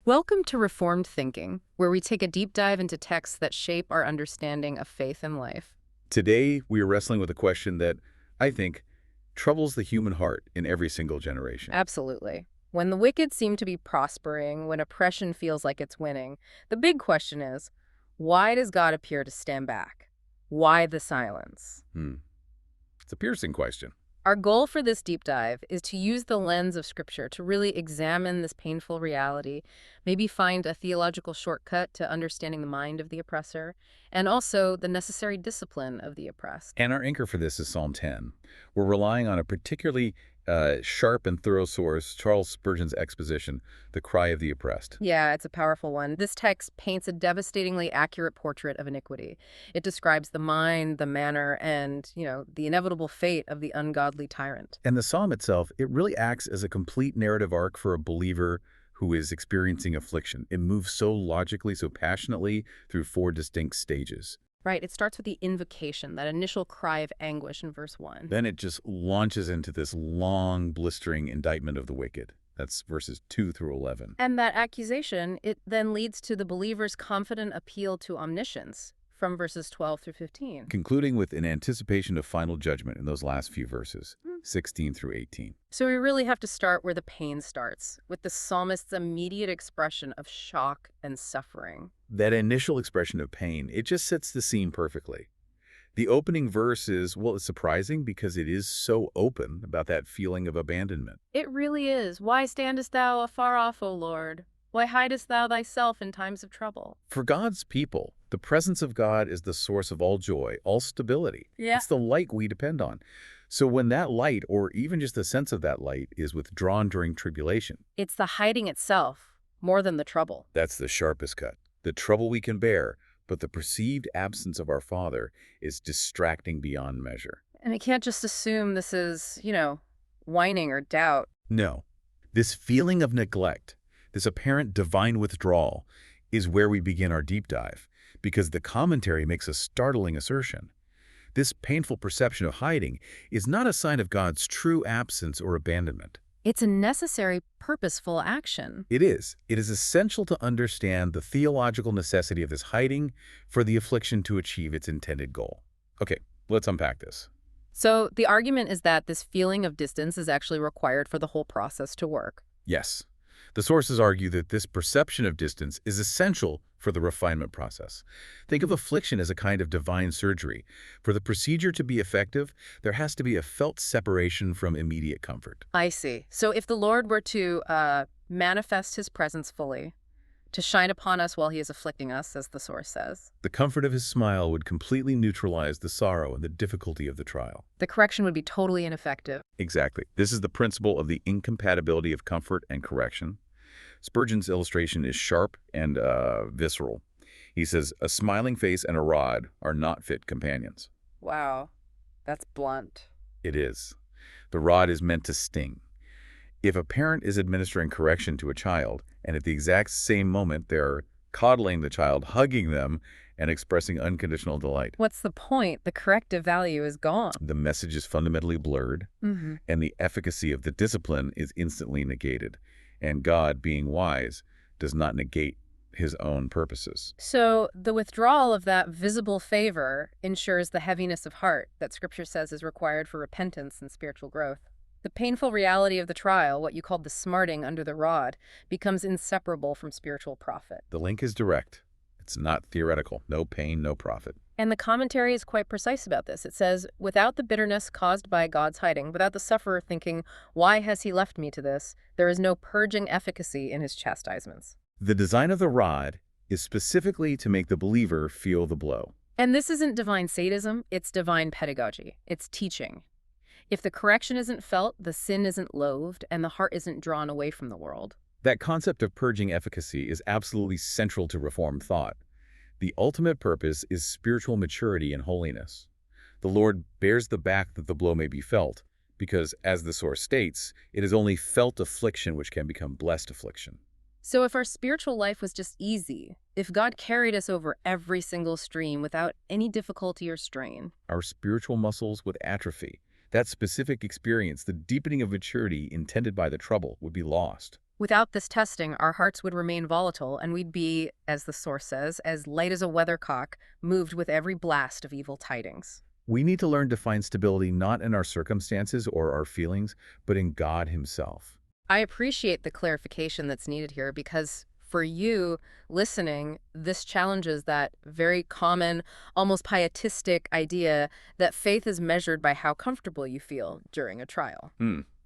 Welcome to Reformed Thinking, where we take a deep dive into texts that shape our understanding of faith and life. Today, we are wrestling with a question that, I think, troubles the human heart in every single generation. Absolutely. When the wicked seem to be prospering, when oppression feels like it's winning, the big question is, why does God appear to stand back? Why the silence? It's a piercing question. Our goal for this deep dive is to use the lens of Scripture to really examine this painful reality, maybe find a theological shortcut to understanding the mind of the oppressor, and also the necessary discipline of the oppressed. And our anchor for this is Psalm 10. We're relying on a particularly sharp and thorough source, Charles Spurgeon's exposition, The Cry of the Oppressed. Yeah, it's a powerful one. This text paints a devastatingly accurate portrait of iniquity. It describes the mind, the manner, and, the inevitable fate of the ungodly tyrant. And the psalm itself, it really acts as a complete narrative arc for a believer who is experiencing affliction. It moves so logically, so passionately through four distinct stages. Right, it starts with the invocation, that initial cry of anguish in verse 1. Then it just launches into this long, blistering indictment of the wicked. That's verses 2 through 11. And that accusation, it then leads to the believer's confident appeal to omniscience from verses 12 through 15. Concluding with an anticipation of final judgment in those last few verses, 16 through 18. So we really have to start where the pain starts, with the psalmist's immediate expression of shock and suffering. That initial expression of pain, it just sets the scene perfectly. The opening verse is, well, it's surprising because it is so open about that feeling of abandonment. It really is. Why standest thou afar off, O Lord? Why hidest thou thyself in times of trouble? For God's people, the presence of God is the source of all joy, all stability. Yeah. It's the light we depend on. So when that light, or even just the sense of that light, is withdrawn during tribulation, It's the hiding itself, more than the trouble. that's the sharpest cut. The trouble we can bear, but the perceived absence of our Father is distracting beyond measure. And we can't just assume this is, whining or doubt. No, this feeling of neglect, this apparent divine withdrawal, is where we begin our deep dive, because the commentary makes a startling assertion. This painful perception of hiding is not a sign of God's true absence or abandonment. It's a necessary, purposeful action. It is. It is essential to understand the theological necessity of this hiding for the affliction to achieve its intended goal. Okay, let's unpack this. So the argument is that this feeling of distance is actually required for the whole process to work. Yes. The sources argue that this perception of distance is essential for the refinement process. Think of affliction as a kind of divine surgery. For the procedure to be effective, there has to be a felt separation from immediate comfort. I see. So if the Lord were to manifest his presence fully, to shine upon us while he is afflicting us, as the source says, The comfort of his smile would completely neutralize the sorrow and the difficulty of the trial. the correction would be totally ineffective. Exactly. This is the principle of the incompatibility of comfort and correction. Spurgeon's illustration is sharp and visceral. He says, a smiling face and a rod are not fit companions. Wow, that's blunt. It is. The rod is meant to sting. If a parent is administering correction to a child, and at the exact same moment they're coddling the child, hugging them, and expressing unconditional delight, What's the point? The corrective value is gone. the message is fundamentally blurred, Mm-hmm. and the efficacy of the discipline is instantly negated. And God, being wise, does not negate his own purposes. So the withdrawal of that visible favor ensures the heaviness of heart that Scripture says is required for repentance and spiritual growth. The painful reality of the trial, what you called the smarting under the rod, becomes inseparable from spiritual profit. The link is direct. It's not theoretical. No pain, no profit. And the commentary is quite precise about this. It says, without the bitterness caused by God's hiding, without the sufferer thinking, why has he left me to this, there is no purging efficacy in his chastisements. The design of the rod is specifically to make the believer feel the blow. And this isn't divine sadism, it's divine pedagogy. It's teaching. If the correction isn't felt, the sin isn't loathed, and the heart isn't drawn away from the world. That concept of purging efficacy is absolutely central to Reformed thought. The ultimate purpose is spiritual maturity and holiness. The Lord bears the back that the blow may be felt, because, as the source states, it is only felt affliction which can become blessed affliction. So if our spiritual life was just easy, if God carried us over every single stream without any difficulty or strain, Our spiritual muscles would atrophy. That specific experience, the deepening of maturity intended by the trouble, would be lost. Without this testing, our hearts would remain volatile, and we'd be, as the source says, as light as a weathercock, moved with every blast of evil tidings. We need to learn to find stability not in our circumstances or our feelings, but in God himself. I appreciate the clarification that's needed here because for you listening, this challenges that very common, almost pietistic idea that faith is measured by how comfortable you feel during a trial.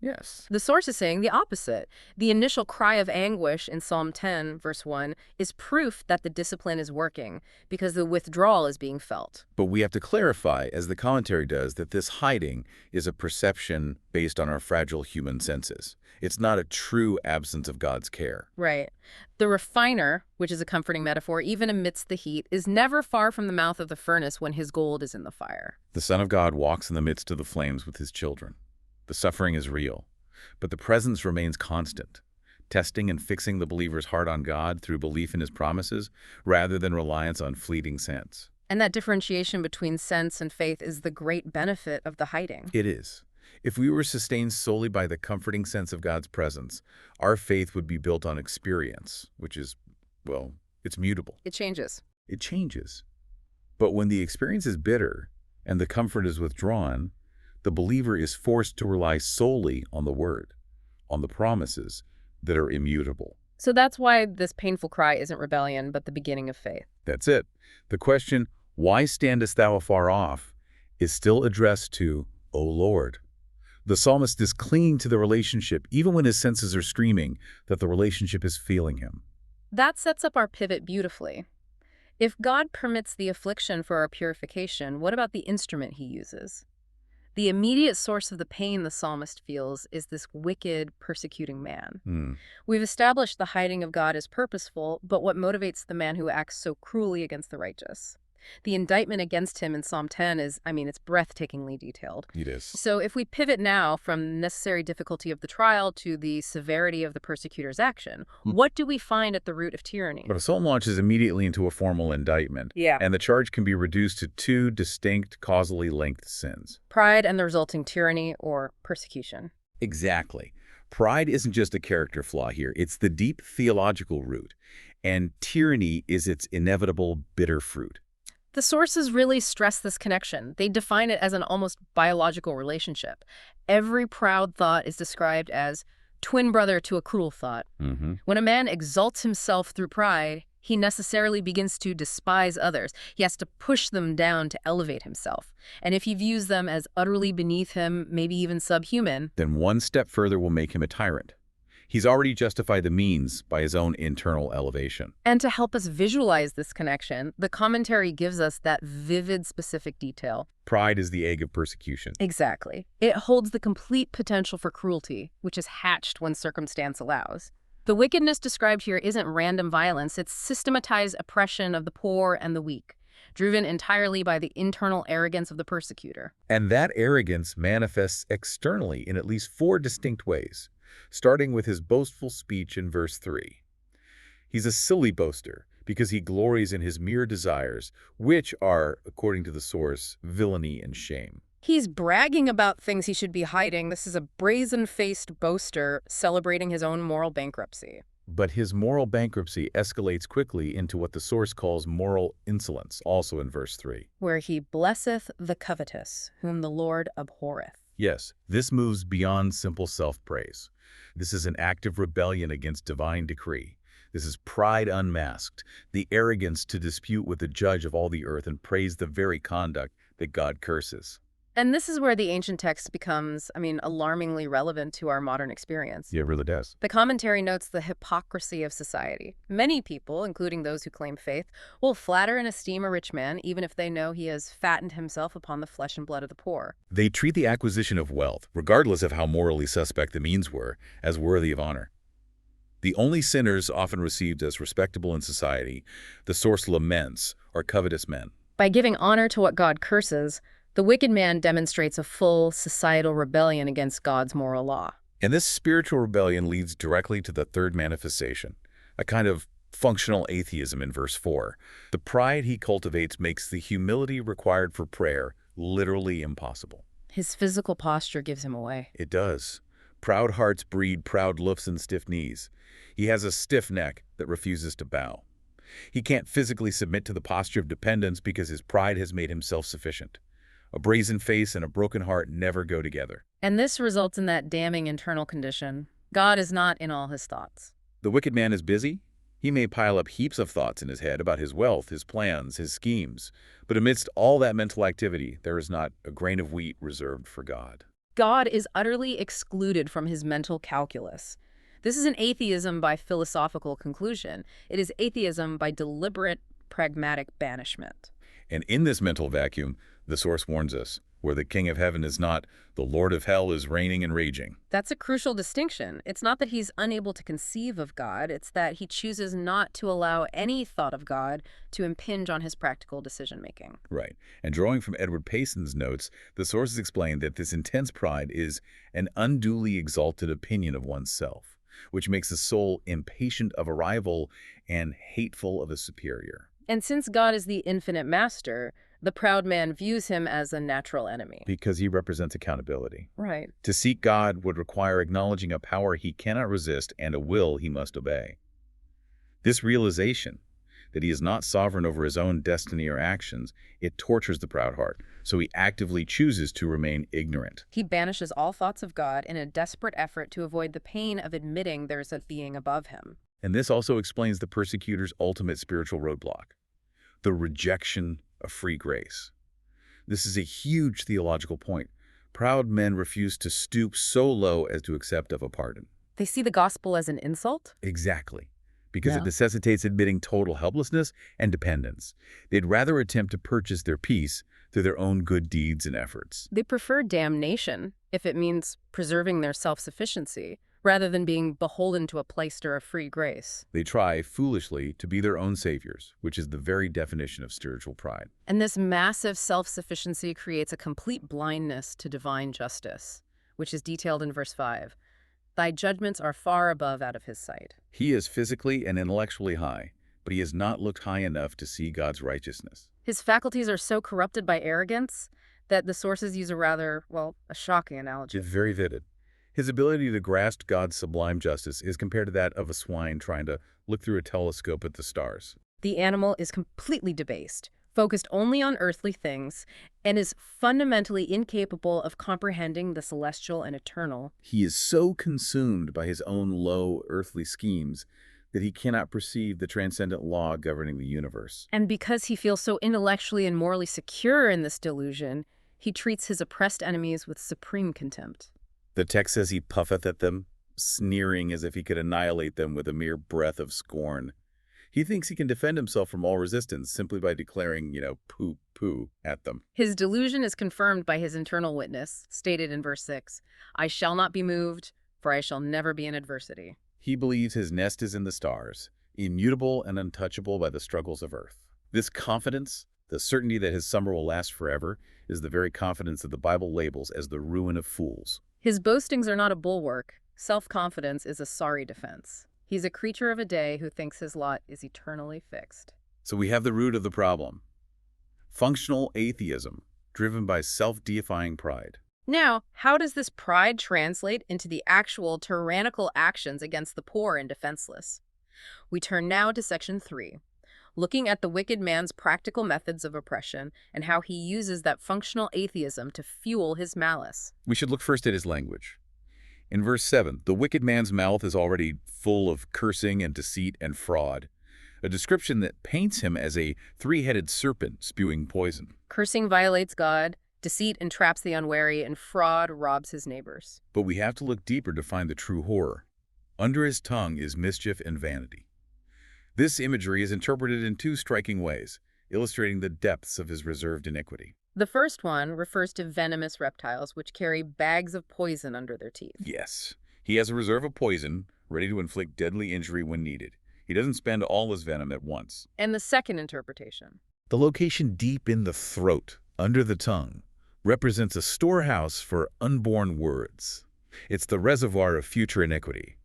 Yes. The source is saying the opposite. The initial cry of anguish in Psalm 10, verse 1, is proof that the discipline is working because the withdrawal is being felt. But we have to clarify, as the commentary does, that this hiding is a perception based on our fragile human senses. It's not a true absence of God's care. Right. The refiner, which is a comforting metaphor, even amidst the heat, is never far from the mouth of the furnace when his gold is in the fire. The Son of God walks in the midst of the flames with his children. The suffering is real, but the presence remains constant, testing and fixing the believer's heart on God through belief in his promises rather than reliance on fleeting sense. And that differentiation between sense and faith is the great benefit of the hiding. It is. If we were sustained solely by the comforting sense of God's presence, our faith would be built on experience, which is, well, it's mutable. It changes. It changes. But when the experience is bitter and the comfort is withdrawn, the believer is forced to rely solely on the word, on the promises that are immutable. So that's why this painful cry isn't rebellion, but the beginning of faith. That's it. The question, why standest thou afar off, is still addressed to, O Lord. The psalmist is clinging to the relationship even when his senses are screaming that the relationship is failing him. That sets up our pivot beautifully. If God permits the affliction for our purification, what about the instrument he uses? The immediate source of the pain the psalmist feels is this wicked, persecuting man. We've established the hiding of God is purposeful, but what motivates the man who acts so cruelly against the righteous? The indictment against him in Psalm 10 is, it's breathtakingly detailed. It is. So if we pivot now from the necessary difficulty of the trial to the severity of the persecutor's action, what do we find at the root of tyranny? But a psalm launches immediately into a formal indictment. Yeah. And the charge can be reduced to two distinct, causally linked sins. Pride and the resulting tyranny or persecution. Exactly. Pride isn't just a character flaw here. It's the deep theological root. And tyranny is its inevitable bitter fruit. The sources really stress this connection. They define it as an almost biological relationship. Every proud thought is described as twin brother to a cruel thought. When a man exalts himself through pride, he necessarily begins to despise others. He has to push them down to elevate himself. And if he views them as utterly beneath him, maybe even subhuman, then one step further will make him a tyrant. He's already justified the means by his own internal elevation. And to help us visualize this connection, the commentary gives us that vivid, specific detail. Pride is the egg of persecution. Exactly. It holds the complete potential for cruelty, which is hatched when circumstance allows. The wickedness described here isn't random violence, it's systematized oppression of the poor and the weak, driven entirely by the internal arrogance of the persecutor. And that arrogance manifests externally in at least 4 distinct ways, starting with his boastful speech in verse 3. He's a silly boaster because he glories in his mere desires, which are, according to the source, villainy and shame. He's bragging about things he should be hiding. This is a brazen-faced boaster celebrating his own moral bankruptcy. But his moral bankruptcy escalates quickly into what the source calls moral insolence, also in verse 3. Where he blesseth the covetous, whom the Lord abhorreth. Yes, this moves beyond simple self-praise. This is an active rebellion against divine decree. This is pride unmasked, the arrogance to dispute with the judge of all the earth and praise the very conduct that God curses. And this is where the ancient text becomes, alarmingly relevant to our modern experience. Yeah, it really does. The commentary notes the hypocrisy of society. Many people, including those who claim faith, will flatter and esteem a rich man even if they know he has fattened himself upon the flesh and blood of the poor. They treat the acquisition of wealth, regardless of how morally suspect the means were, as worthy of honor. The only sinners often received as respectable in society, the source laments, are covetous men. By giving honor to what God curses, the wicked man demonstrates a full societal rebellion against God's moral law. And this spiritual rebellion leads directly to the third manifestation, a kind of functional atheism in verse 4. The pride he cultivates makes the humility required for prayer literally impossible. His physical posture gives him away. It does. Proud hearts breed proud loofs and stiff knees. He has a stiff neck that refuses to bow. He can't physically submit to the posture of dependence because his pride has made him self-sufficient. A brazen face and a broken heart never go together. And this results in that damning internal condition. God is not in all his thoughts. The wicked man is busy. He may pile up heaps of thoughts in his head about his wealth, his plans, his schemes. But amidst all that mental activity, there is not a grain of wheat reserved for God. God is utterly excluded from his mental calculus. This is an atheism by philosophical conclusion. It is atheism by deliberate, pragmatic banishment. And in this mental vacuum, the source warns us, where the King of Heaven is not, the Lord of Hell is reigning and raging. That's a crucial distinction. It's not that he's unable to conceive of God, it's that he chooses not to allow any thought of God to impinge on his practical decision-making. Right. And drawing from Edward Payson's notes, the sources explain that this intense pride is an unduly exalted opinion of oneself, which makes the soul impatient of a rival and hateful of a superior. And since God is the infinite master, the proud man views him as a natural enemy. Because he represents accountability. Right. To seek God would require acknowledging a power he cannot resist and a will he must obey. This realization that he is not sovereign over his own destiny or actions, it tortures the proud heart, so he actively chooses to remain ignorant. He banishes all thoughts of God in a desperate effort to avoid the pain of admitting there's a being above him. And this also explains the persecutor's ultimate spiritual roadblock, the rejection of free grace. This is a huge theological point. Proud men refuse to stoop so low as to accept of a pardon. They see the gospel as an insult? Exactly. Because Yeah. it necessitates admitting total helplessness and dependence. They'd rather attempt to purchase their peace through their own good deeds and efforts. They prefer damnation, if it means preserving their self-sufficiency, rather than being beholden to a pleister of free grace. They try, foolishly, to be their own saviors, which is the very definition of spiritual pride. And this massive self-sufficiency creates a complete blindness to divine justice, which is detailed in verse 5. Thy judgments are far above out of his sight. He is physically and intellectually high, but he has not looked high enough to see God's righteousness. His faculties are so corrupted by arrogance that the sources use a rather, well, a shocking analogy. It's very vivid. His ability to grasp God's sublime justice is compared to that of a swine trying to look through a telescope at the stars. The animal is completely debased, focused only on earthly things, and is fundamentally incapable of comprehending the celestial and eternal. He is so consumed by his own low earthly schemes that he cannot perceive the transcendent law governing the universe. And because he feels so intellectually and morally secure in this delusion, he treats his oppressed enemies with supreme contempt. The text says he puffeth at them, sneering as if he could annihilate them with a mere breath of scorn. He thinks he can defend himself from all resistance simply by declaring, poo, poo at them. His delusion is confirmed by his internal witness, stated in verse 6, I shall not be moved, for I shall never be in adversity. He believes his nest is in the stars, immutable and untouchable by the struggles of earth. This confidence, the certainty that his summer will last forever, is the very confidence that the Bible labels as the ruin of fools. His boastings are not a bulwark. Self-confidence is a sorry defense. He's a creature of a day who thinks his lot is eternally fixed. So we have the root of the problem. Functional atheism, driven by self-deifying pride. Now, how does this pride translate into the actual tyrannical actions against the poor and defenseless? We turn now to section 3, looking at the wicked man's practical methods of oppression and how he uses that functional atheism to fuel his malice. We should look first at his language. In verse 7, the wicked man's mouth is already full of cursing and deceit and fraud, a description that paints him as a three-headed serpent spewing poison. Cursing violates God, deceit entraps the unwary, and fraud robs his neighbors. But we have to look deeper to find the true horror. Under his tongue is mischief and vanity. This imagery is interpreted in two striking ways, illustrating the depths of his reserved iniquity. The first one refers to venomous reptiles which carry bags of poison under their teeth. Yes, he has a reserve of poison, ready to inflict deadly injury when needed. He doesn't spend all his venom at once. And the second interpretation. The location deep in the throat, under the tongue, represents a storehouse for unborn words. It's the reservoir of future iniquity.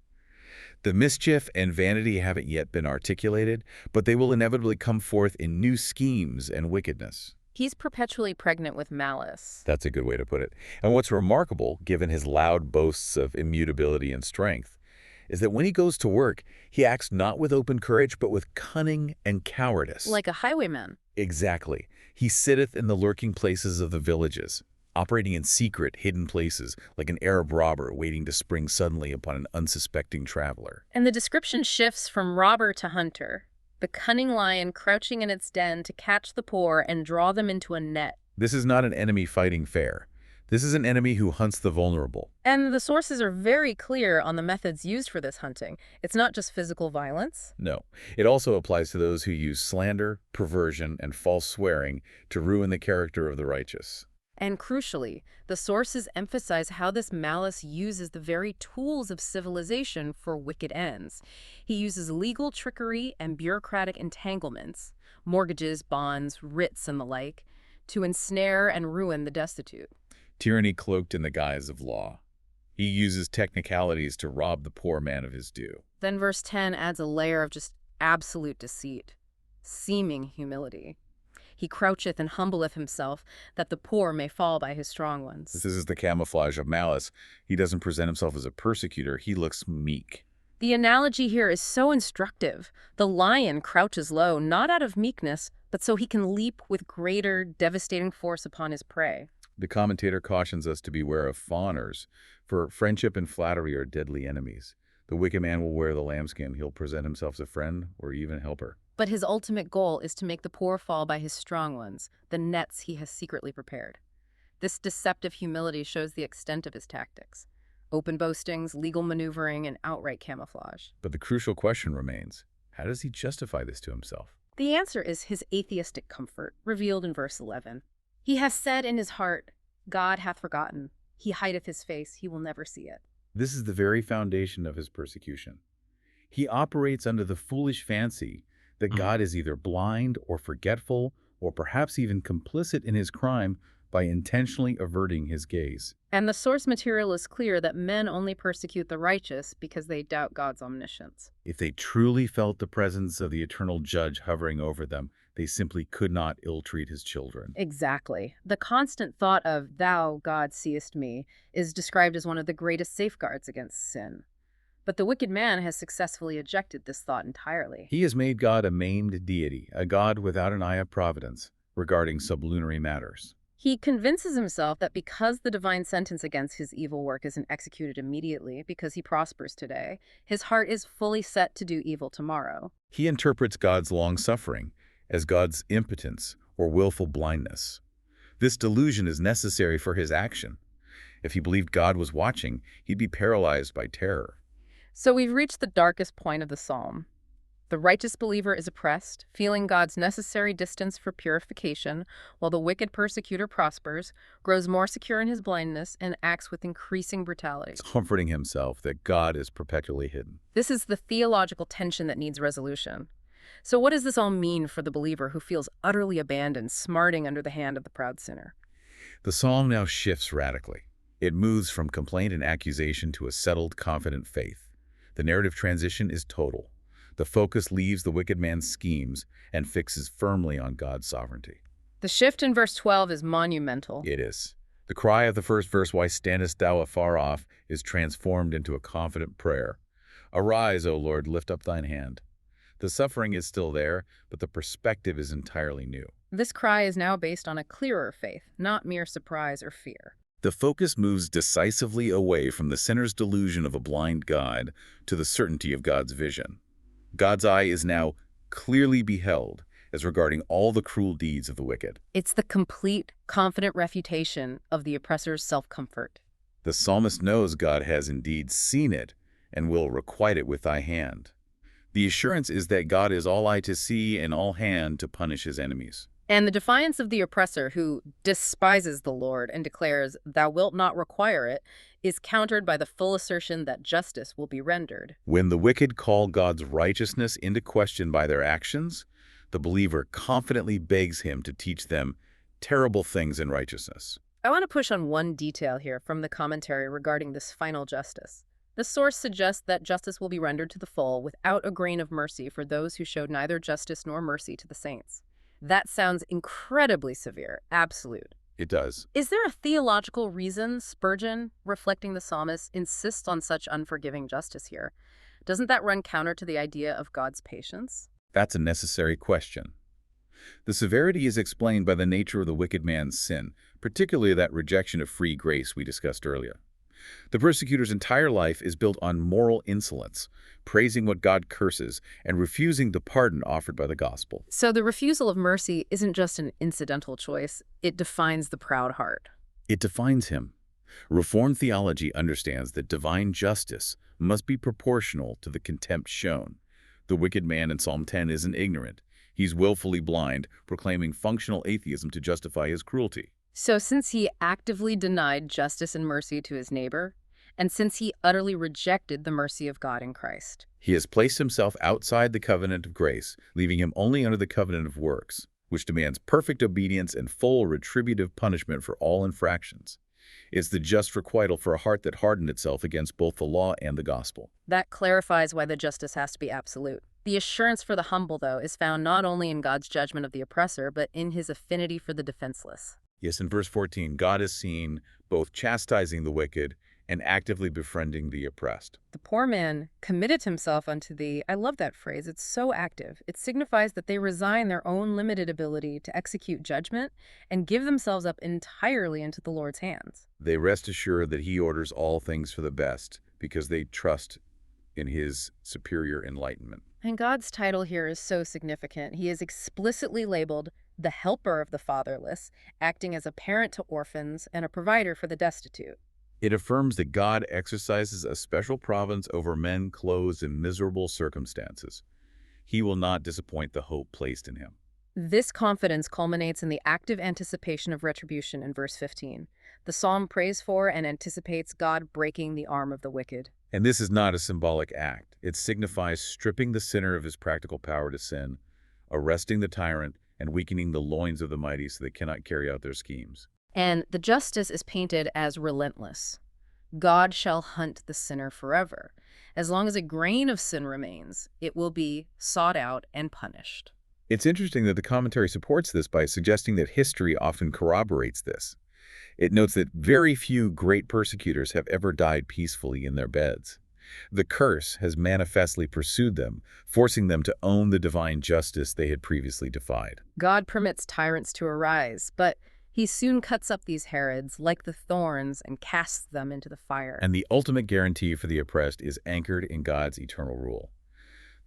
The mischief and vanity haven't yet been articulated, but they will inevitably come forth in new schemes and wickedness. He's perpetually pregnant with malice. That's a good way to put it. And what's remarkable, given his loud boasts of immutability and strength, is that when he goes to work, he acts not with open courage, but with cunning and cowardice. Like a highwayman. Exactly. He sitteth in the lurking places of the villages, operating in secret, hidden places, like an Arab robber waiting to spring suddenly upon an unsuspecting traveler. And the description shifts from robber to hunter. The cunning lion crouching in its den to catch the poor and draw them into a net. This is not an enemy fighting fair. This is an enemy who hunts the vulnerable. And the sources are very clear on the methods used for this hunting. It's not just physical violence. No, it also applies to those who use slander, perversion, and false swearing to ruin the character of the righteous. And crucially, the sources emphasize how this malice uses the very tools of civilization for wicked ends. He uses legal trickery and bureaucratic entanglements, mortgages, bonds, writs, and the like, to ensnare and ruin the destitute. Tyranny cloaked in the guise of law. He uses technicalities to rob the poor man of his due. Then verse 10 adds a layer of just absolute deceit, seeming humility. He croucheth and humbleth himself, that the poor may fall by his strong ones. This is the camouflage of malice. He doesn't present himself as a persecutor. He looks meek. The analogy here is so instructive. The lion crouches low, not out of meekness, but so he can leap with greater, devastating force upon his prey. The commentator cautions us to beware of fawners, for friendship and flattery are deadly enemies. The wicked man will wear the lambskin. He'll present himself as a friend or even helper. But his ultimate goal is to make the poor fall by his strong ones, the nets he has secretly prepared. This deceptive humility shows the extent of his tactics. Open boastings, legal maneuvering, and outright camouflage. But the crucial question remains, how does he justify this to himself? The answer is his atheistic comfort, revealed in verse 11. He hath said in his heart, God hath forgotten. He hideth his face, he will never see it. This is the very foundation of his persecution. He operates under the foolish fancy that God is either blind or forgetful or perhaps even complicit in his crime by intentionally averting his gaze. And the source material is clear that men only persecute the righteous because they doubt God's omniscience. If they truly felt the presence of the eternal judge hovering over them, they simply could not ill-treat his children. Exactly. The constant thought of, thou, God, seest me, is described as one of the greatest safeguards against sin. But the wicked man has successfully ejected this thought entirely. He has made God a maimed deity, a God without an eye of providence regarding sublunary matters. He convinces himself that because the divine sentence against his evil work isn't executed immediately because he prospers today, his heart is fully set to do evil tomorrow. He interprets God's long-suffering as God's impotence or willful blindness. This delusion is necessary for his action. If he believed God was watching, he'd be paralyzed by terror. So we've reached the darkest point of the psalm. The righteous believer is oppressed, feeling God's necessary distance for purification, while the wicked persecutor prospers, grows more secure in his blindness, and acts with increasing brutality. Comforting himself that God is perpetually hidden. This is the theological tension that needs resolution. So what does this all mean for the believer who feels utterly abandoned, smarting under the hand of the proud sinner? The psalm now shifts radically. It moves from complaint and accusation to a settled, confident faith. The narrative transition is total. The focus leaves the wicked man's schemes and fixes firmly on God's sovereignty. The shift in verse 12 is monumental. It is. The cry of the first verse, "Why standest thou afar off?" is transformed into a confident prayer. "Arise, O Lord, lift up thine hand." The suffering is still there, but the perspective is entirely new. This cry is now based on a clearer faith, not mere surprise or fear. The focus moves decisively away from the sinner's delusion of a blind God to the certainty of God's vision. God's eye is now clearly beheld as regarding all the cruel deeds of the wicked. It's the complete, confident refutation of the oppressor's self-comfort. The psalmist knows God has indeed seen it and will requite it with thy hand. The assurance is that God is all eye to see and all hand to punish his enemies. And the defiance of the oppressor who despises the Lord and declares, thou wilt not require it, is countered by the full assertion that justice will be rendered. When the wicked call God's righteousness into question by their actions, the believer confidently begs him to teach them terrible things in righteousness. I want to push on one detail here from the commentary regarding this final justice. The source suggests that justice will be rendered to the full without a grain of mercy for those who showed neither justice nor mercy to the saints. That sounds incredibly severe, absolute. It does. Is there a theological reason Spurgeon, reflecting the psalmist, insists on such unforgiving justice here? Doesn't that run counter to the idea of God's patience? That's a necessary question. The severity is explained by the nature of the wicked man's sin, particularly that rejection of free grace we discussed earlier. The persecutor's entire life is built on moral insolence, praising what God curses and refusing the pardon offered by the gospel. So the refusal of mercy isn't just an incidental choice, it defines the proud heart. It defines him. Reformed theology understands that divine justice must be proportional to the contempt shown. The wicked man in Psalm 10 isn't ignorant. He's willfully blind, proclaiming functional atheism to justify his cruelty. So since he actively denied justice and mercy to his neighbor, and since he utterly rejected the mercy of God in Christ, He has placed himself outside the covenant of grace, leaving him only under the covenant of works, which demands perfect obedience and full retributive punishment for all infractions. It's the just requital for a heart that hardened itself against both the law and the gospel. that clarifies why the justice has to be absolute. The assurance for the humble, though, is found not only in God's judgment of the oppressor, but in his affinity for the defenseless. Yes, in verse 14, God is seen both chastising the wicked and actively befriending the oppressed. The poor man committed himself unto thee. I love that phrase. It's so active. It signifies that they resign their own limited ability to execute judgment and give themselves up entirely into the Lord's hands. They rest assured that he orders all things for the best because they trust in his superior enlightenment. And God's title here is so significant. He is explicitly labeled the helper of the fatherless, acting as a parent to orphans and a provider for the destitute. It affirms that God exercises a special providence over men clothed in miserable circumstances. He will not disappoint the hope placed in him. This confidence culminates in the active anticipation of retribution in verse 15. The psalm prays for and anticipates God breaking the arm of the wicked. And this is not a symbolic act. It signifies stripping the sinner of his practical power to sin, arresting the tyrant, and weakening the loins of the mighty so they cannot carry out their schemes. And the justice is painted as relentless. God shall hunt the sinner forever. As long as a grain of sin remains, it will be sought out and punished. It's interesting that the commentary supports this by suggesting that history often corroborates this. It notes that very few great persecutors have ever died peacefully in their beds. The curse has manifestly pursued them, forcing them to own the divine justice they had previously defied. God permits tyrants to arise, but he soon cuts up these Herods like the thorns and casts them into the fire. And the ultimate guarantee for the oppressed is anchored in God's eternal rule.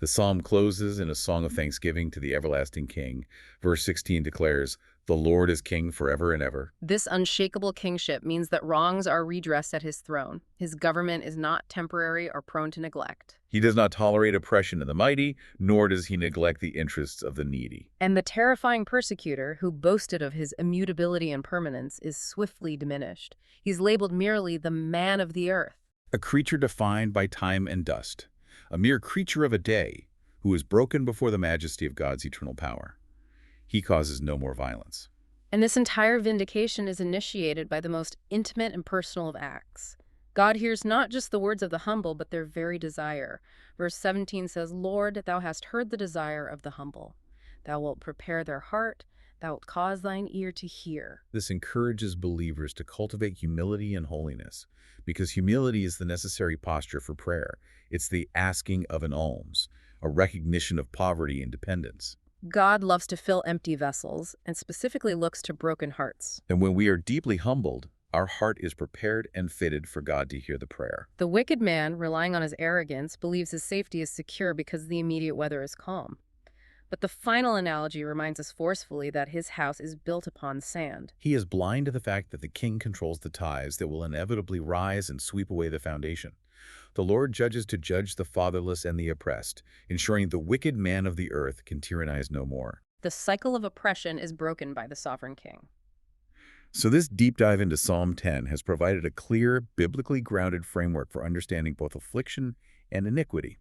The psalm closes in a song of thanksgiving to the everlasting King. Verse 16 declares, "The Lord is king forever and ever." This unshakable kingship means that wrongs are redressed at his throne. His government is not temporary or prone to neglect. He does not tolerate oppression of the mighty, nor does he neglect the interests of the needy. And the terrifying persecutor, who boasted of his immutability and permanence, is swiftly diminished. He's labeled merely the man of the earth. A creature defined by time and dust, a mere creature of a day, who is broken before the majesty of God's eternal power. He causes no more violence. And this entire vindication is initiated by the most intimate and personal of acts. God hears not just the words of the humble, but their very desire. Verse 17 says, "Lord, thou hast heard the desire of the humble. Thou wilt prepare their heart. Thou wilt cause thine ear to hear." This encourages believers to cultivate humility and holiness, because humility is the necessary posture for prayer. It's the asking of an alms, a recognition of poverty and dependence. God loves to fill empty vessels and specifically looks to broken hearts. And when we are deeply humbled, our heart is prepared and fitted for God to hear the prayer. The wicked man, relying on his arrogance, believes his safety is secure because the immediate weather is calm. But the final analogy reminds us forcefully that his house is built upon sand. He is blind to the fact that the king controls the tides that will inevitably rise and sweep away the foundation. The Lord judges to judge the fatherless and the oppressed, ensuring the wicked man of the earth can tyrannize no more. The cycle of oppression is broken by the sovereign king. So this deep dive into Psalm 10 has provided a clear, biblically grounded framework for understanding both affliction and iniquity.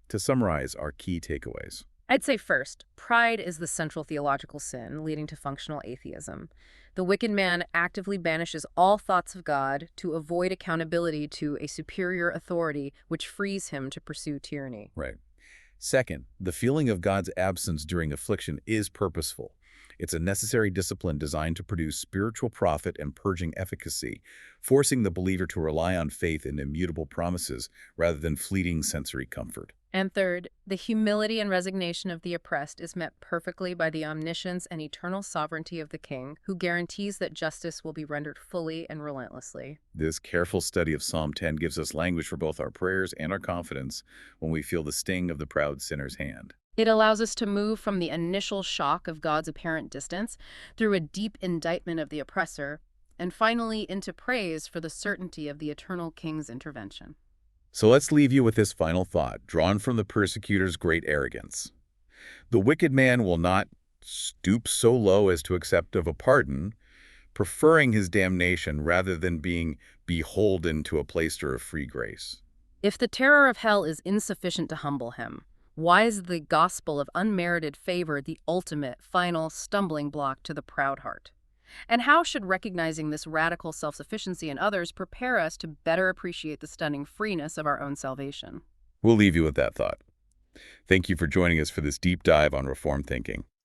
To summarize our key takeaways. I'd say first, pride is the central theological sin leading to functional atheism. The wicked man actively banishes all thoughts of God to avoid accountability to a superior authority, which frees him to pursue tyranny. Right. Second, the feeling of God's absence during affliction is purposeful. It's a necessary discipline designed to produce spiritual profit and purging efficacy, forcing the believer to rely on faith in immutable promises rather than fleeting sensory comfort. And third, the humility and resignation of the oppressed is met perfectly by the omniscience and eternal sovereignty of the King, who guarantees that justice will be rendered fully and relentlessly. This careful study of Psalm 10 gives us language for both our prayers and our confidence when we feel the sting of the proud sinner's hand. It allows us to move from the initial shock of God's apparent distance through a deep indictment of the oppressor, and finally into praise for the certainty of the eternal King's intervention. So let's leave you with this final thought, drawn from the persecutor's great arrogance. The wicked man will not stoop so low as to accept of a pardon, preferring his damnation rather than being beholden to a plaister of free grace. If the terror of hell is insufficient to humble him, why is the gospel of unmerited favor the ultimate, final stumbling block to the proud heart? And how should recognizing this radical self-sufficiency in others prepare us to better appreciate the stunning freeness of our own salvation? We'll leave you with that thought. Thank you for joining us for this deep dive on Reformed thinking.